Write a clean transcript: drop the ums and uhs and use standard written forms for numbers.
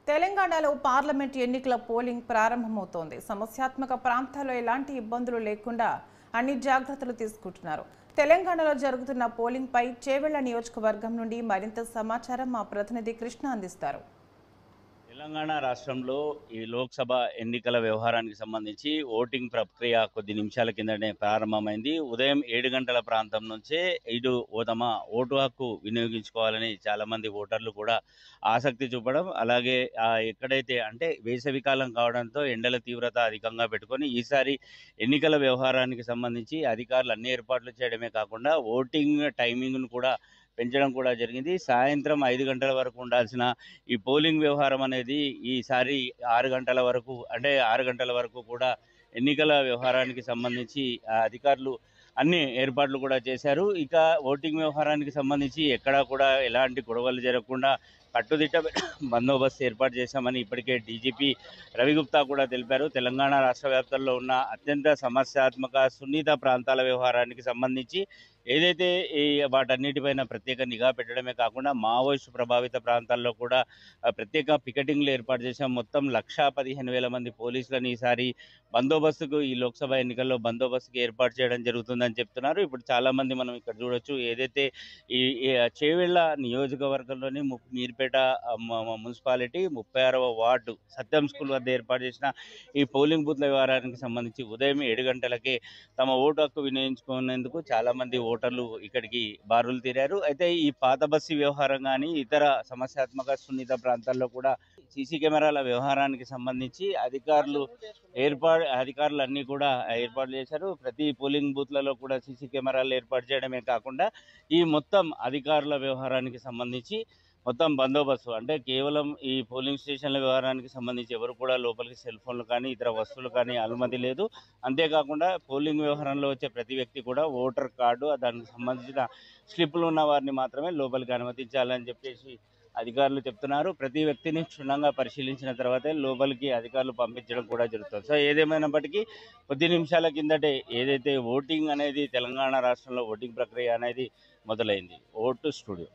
తెలంగాణలో పార్లమెంట్ ఎన్నికల పోలింగ్ ప్రారంభమవుతోంది. సమస్యాత్మక ప్రాంతాల్లో ఎలాంటి ఇబ్బందులు లేకుండా అన్ని జాగ్రత్తలు తీసుకుంటున్నారు. తెలంగాణలో జరుగుతున్న పోలింగ్ పై చేవెళ్ల నియోజకవర్గం నుండి మరింత సమాచారం మా ప్రతినిధి కృష్ణ అందిస్తారు. తెలంగాణ రాష్ట్రంలో ఈ లోక్సభ ఎన్నికల వ్యవహారానికి సంబంధించి ఓటింగ్ ప్రక్రియ కొద్ది నిమిషాల కిందనే ప్రారంభమైంది. ఉదయం 7 గంటల ప్రాంతం నుంచే తమ ఓటు హక్కు వినియోగించుకోవాలని చాలామంది ఓటర్లు కూడా ఆసక్తి చూపడం, అలాగే ఎక్కడైతే అంటే వేసవికాలం కావడంతో ఎండల తీవ్రత అధికంగా పెట్టుకొని ఈసారి ఎన్నికల వ్యవహారానికి సంబంధించి అధికారులు అన్ని ఏర్పాట్లు చేయడమే కాకుండా ఓటింగ్ టైమింగ్ను కూడా పెంచడం కూడా జరిగింది. సాయంత్రం 5 గంటల వరకు ఉండాల్సిన ఈ పోలింగ్ వ్యవహారం అనేది ఈసారి 6 గంటల వరకు, అంటే 6 గంటల వరకు కూడా ఎన్నికల వ్యవహారానికి సంబంధించి అధికారులు అన్ని ఏర్పాట్లు కూడా చేశారు. ఇక ఓటింగ్ వ్యవహారానికి సంబంధించి ఎక్కడా కూడా ఎలాంటి గొడవలు జరగకుండా కట్టుదిట్ట బందోబస్తు ఏర్పాటు చేశామని ఇప్పటికే డీజీపీ రవిగుప్తా కూడా తెలిపారు. తెలంగాణ రాష్ట్ర వ్యాప్తంలో ఉన్న అత్యంత సమస్యాత్మక సున్నిత ప్రాంతాల వ్యవహారానికి సంబంధించి ఏదైతే వాటన్నిటిపైన ప్రత్యేక నిఘా పెట్టడమే కాకుండా మావోయిస్టు ప్రభావిత ప్రాంతాల్లో కూడా ప్రత్యేక పికెటింగ్లు ఏర్పాటు చేశాం. మొత్తం 1,15,000 మంది పోలీసులను ఈసారి బందోబస్తుకు, ఈ లోక్సభ ఎన్నికల్లో బందోబస్తుకు ఏర్పాటు చేయడం జరుగుతుందని చెప్తున్నారు. ఇప్పుడు చాలామంది మనం ఇక్కడ చూడొచ్చు, ఏదైతే ఈ చేవెళ్ల నియోజకవర్గంలోని మీర్పేట మున్సిపాలిటీ 36వ వార్డు సత్యం స్కూల్ వద్ద ఏర్పాటు చేసిన ఈ పోలింగ్ బూత్ల వ్యవహారానికి సంబంధించి ఉదయం 7 గంటలకే తమ ఓటు హక్కు వినియోగించుకునేందుకు చాలామంది ఓటర్లు ఇక్కడికి బారులు తీరారు. అయితే ఈ పాత బస్సు వ్యవహారం కానీ ఇతర సమస్యాత్మక సున్నిత ప్రాంతాల్లో కూడా సీసీ కెమెరాల వ్యవహారానికి సంబంధించి అధికారులు అన్నీ కూడా ఏర్పాటు చేశారు. ప్రతి పోలింగ్ బూత్లలో కూడా సీసీ కెమెరాలు ఏర్పాటు చేయడమే కాకుండా ఈ మొత్తం అధికారుల వ్యవహారానికి సంబంధించి మొత్తం బందోబస్తు, అంటే కేవలం ఈ పోలింగ్ స్టేషన్ల వ్యవహారానికి సంబంధించి ఎవరు కూడా లోపలికి సెల్ ఫోన్లు కానీ ఇతర వస్తువులు కానీ అనుమతి లేదు. అంతేకాకుండా పోలింగ్ వ్యవహారంలో వచ్చే ప్రతి వ్యక్తి కూడా ఓటర్ కార్డు, దానికి సంబంధించిన స్లిప్పులు ఉన్న వారిని మాత్రమే లోపలికి అనుమతించాలని చెప్పేసి అధికారులు చెప్తున్నారు. ప్రతి వ్యక్తిని క్షుణ్ణంగా పరిశీలించిన తర్వాతే లోపలికి అధికారులు పంపించడం కూడా జరుగుతుంది. సో ఏదేమైనప్పటికీ కొద్ది నిమిషాల కిందటే ఏదైతే ఓటింగ్ అనేది తెలంగాణ రాష్ట్రంలో ఓటింగ్ ప్రక్రియ అనేది మొదలైంది. Vote studio.